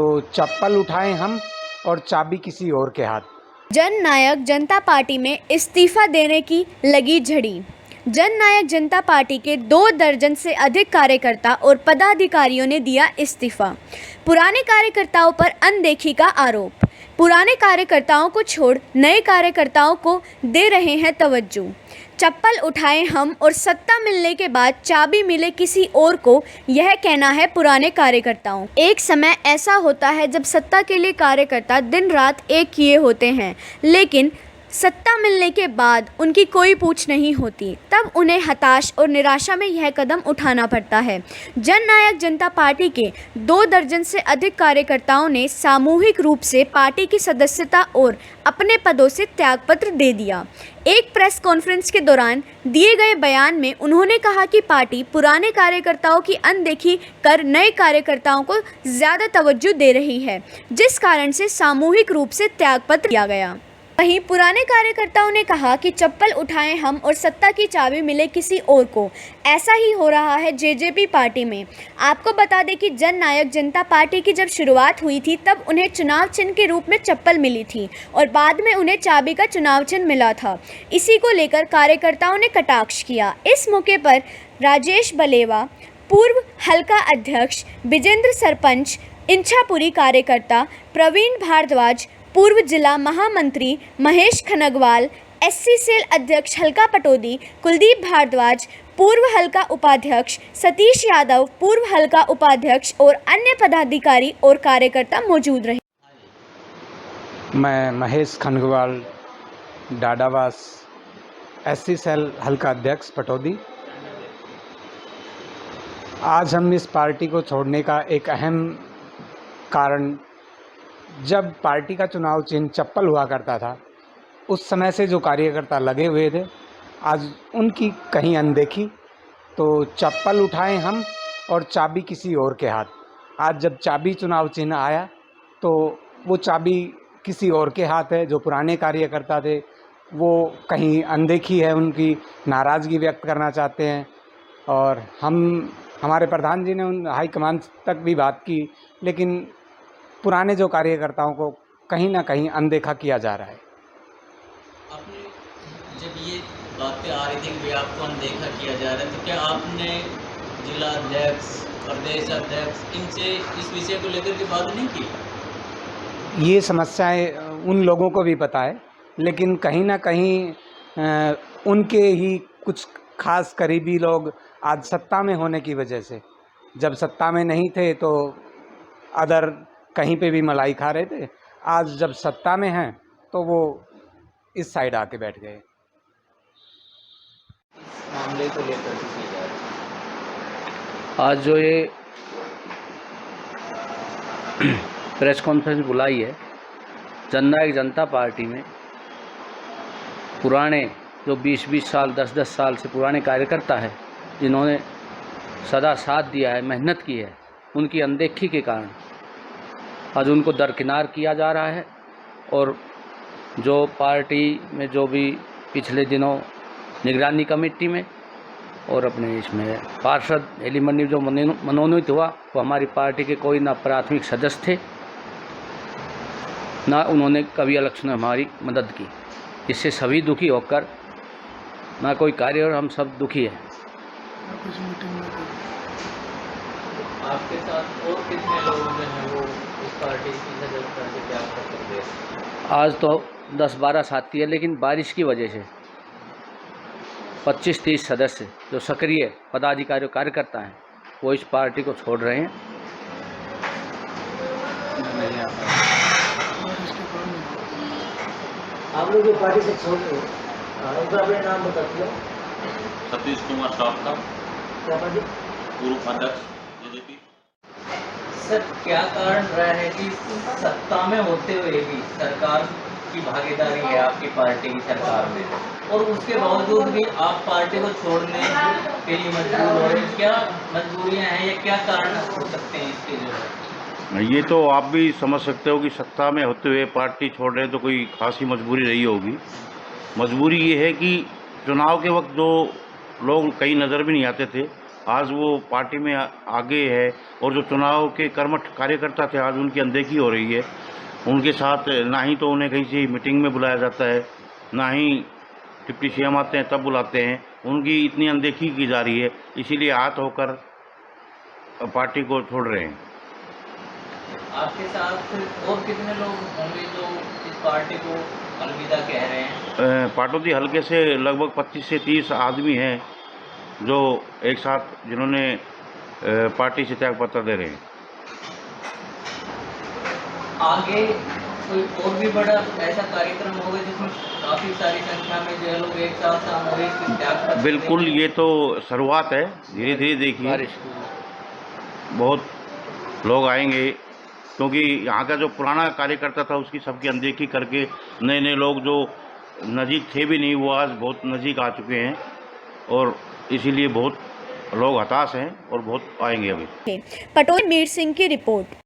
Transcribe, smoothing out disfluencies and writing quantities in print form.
तो चप्पल उठाएं हम और चाबी किसी और के हाथ। जन नायक जनता पार्टी में इस्तीफा देने की लगी झड़ी। जन नायक जनता पार्टी के 2 दर्जन से अधिक कार्यकर्ता और पदाधिकारियों ने दिया इस्तीफा। पुराने कार्यकर्ताओं पर अनदेखी का आरोप। पुराने कार्यकर्ताओं को छोड़ नए कार्यकर्ताओं को दे रहे हैं तवज्जो। चप्पल उठाएं हम और सत्ता मिलने के बाद चाबी मिले किसी और को, यह कहना है पुराने कार्यकर्ताओं। एक समय ऐसा होता है जब सत्ता के लिए कार्यकर्ता दिन रात एक किए होते हैं, लेकिन सत्ता मिलने के बाद उनकी कोई पूछ नहीं होती। तब उन्हें हताश और निराशा में यह कदम उठाना पड़ता है। जन नायक जनता पार्टी के 2 दर्जन से अधिक कार्यकर्ताओं ने सामूहिक रूप से पार्टी की सदस्यता और अपने पदों से त्यागपत्र दे दिया। एक प्रेस कॉन्फ्रेंस के दौरान दिए गए बयान में उन्होंने कहा कि पार्टी पुराने कार्यकर्ताओं की अनदेखी कर नए कार्यकर्ताओं को ज़्यादा तवज्जो दे रही है, जिस कारण से सामूहिक रूप से त्यागपत्र दिया गया। वहीं पुराने कार्यकर्ताओं ने कहा कि चप्पल उठाएं हम और सत्ता की चाबी मिले किसी और को। ऐसा ही हो रहा है जेजेपी पार्टी में। आपको बता दें कि जन नायक जनता पार्टी की जब शुरुआत हुई थी तब उन्हें चुनाव चिन्ह के रूप में चप्पल मिली थी और बाद में उन्हें चाबी का चुनाव चिन्ह मिला था। इसी को लेकर कार्यकर्ताओं ने कटाक्ष किया। इस मौके पर राजेश बलेवा, पूर्व हल्का अध्यक्ष विजेंद्र सरपंच, इंछापुरी कार्यकर्ता प्रवीण भारद्वाज, पूर्व जिला महामंत्री महेश खनगवाल, एससी सेल अध्यक्ष हल्का पटौदी कुलदीप भारद्वाज, पूर्व हल्का उपाध्यक्ष सतीश यादव, पूर्व हल्का उपाध्यक्ष और अन्य पदाधिकारी और कार्यकर्ता मौजूद रहे। मैं महेश खनगवाल, डाडावास, एससी सेल हल्का अध्यक्ष पटौदी। आज हम इस पार्टी को छोड़ने का एक अहम कारण, जब पार्टी का चुनाव चिन्ह चप्पल हुआ करता था, उस समय से जो कार्यकर्ता लगे हुए थे, आज उनकी कहीं अनदेखी। तो चप्पल उठाएं हम और चाबी किसी और के हाथ। आज जब चाबी चुनाव चिन्ह आया तो वो चाबी किसी और के हाथ है। जो पुराने कार्यकर्ता थे वो कहीं अनदेखी है, उनकी नाराज़गी व्यक्त करना चाहते हैं। और हमारे प्रधान जी ने उन हाईकमान तक भी बात की, लेकिन पुराने जो कार्यकर्ताओं को कहीं ना कहीं अनदेखा किया जा रहा है। आपने जब ये बातें आ रही थी कि आपको अनदेखा किया जा रहा है, तो क्या आपने जिला अध्यक्ष, प्रदेश अध्यक्ष, इनसे इस विषय को लेकर के बात नहीं की? ये समस्याएं उन लोगों को भी पता है, लेकिन कहीं ना कहीं उनके ही कुछ खास करीबी लोग आज सत्ता में होने की वजह से, जब सत्ता में नहीं थे तो अदर कहीं पे भी मलाई खा रहे थे, आज जब सत्ता में हैं तो वो इस साइड आके बैठ गए। इस मामले को लेकर की जा रही है। आज जो ये प्रेस कॉन्फ्रेंस बुलाई है, जन नायक जनता पार्टी में पुराने जो 20-20 साल, 10-10 साल से पुराने कार्यकर्ता है, जिन्होंने सदा साथ दिया है, मेहनत की है, उनकी अनदेखी के कारण आज उनको दरकिनार किया जा रहा है। और जो पार्टी में जो भी पिछले दिनों निगरानी कमेटी में और अपने इसमें पार्षद एलिमनी जो मनोनीत हुआ, वो हमारी पार्टी के कोई ना प्राथमिक सदस्य थे, ना उन्होंने कभी इलेक्शन में हमारी मदद की। इससे सभी दुखी होकर ना कोई कार्य, और हम सब दुखी हैं। आपके साथ और कितने लोगों ने हैं वो इस पार्टी की सदस्यता से त्याग करते हैं? आज तो 10-12 साथी है, लेकिन बारिश की वजह से 25-30 सदस्य जो सक्रिय पदाधिकारी और कार्यकर्ता हैं वो इस पार्टी को छोड़ रहे हैं। आप लोग जो पार्टी से छोड़ रहे हो, उनका अपने नाम बता दो। सतीश कुमार साहब, पूर्व अध्यक्ष जेजेपी। सर, क्या कारण रहा है कि सत्ता में होते हुए भी सरकार की भागीदारी है आपकी पार्टी की सरकार में, और उसके बावजूद भी आप पार्टी को छोड़ने के लिए मजबूर हो रहे हैं? क्या मजबूरियां हैं या क्या कारण हो सकते हैं इसके? जो है ये तो आप भी समझ सकते हो कि सत्ता में होते हुए पार्टी छोड़ रहे तो कोई खासी मजबूरी रही होगी। मजबूरी ये है कि चुनाव के वक्त जो लोग कहीं नज़र भी नहीं आते थे, आज वो पार्टी में आगे है, और जो चुनाव के कर्मठ कार्यकर्ता थे आज उनकी अनदेखी हो रही है। उनके साथ ना ही तो उन्हें कहीं से मीटिंग में बुलाया जाता है, ना ही डिप्टी सीएम आते हैं तब बुलाते हैं, उनकी इतनी अनदेखी की जा रही है, इसीलिए हाथ होकर पार्टी को छोड़ रहे हैं। आपके साथ और कितने लोग होंगे जो इस पार्टी को अलविदा कह रहे हैं? पाटौदी हल्के से लगभग 25 से 30 आदमी हैं जो एक साथ जिन्होंने पार्टी से त्यागपत्र दे रहे हैं। आगे कोई और भी बड़ा ऐसा कार्यक्रम होगा जिसमें काफ़ी सारी संख्या में जो है लोग एक साथ सामूहिक त्यागपत्र बिल्कुल, ये तो शुरुआत है, धीरे धीरे देखिए बहुत लोग आएंगे, क्योंकि यहाँ का जो पुराना कार्यकर्ता था उसकी सबकी अनदेखी करके नए नए लोग जो नज़दीक थे भी नहीं वो आज बहुत नज़दीक आ चुके हैं, और इसीलिए बहुत लोग हताश हैं और बहुत आएंगे अभी। पटोले मीर सिंह की रिपोर्ट।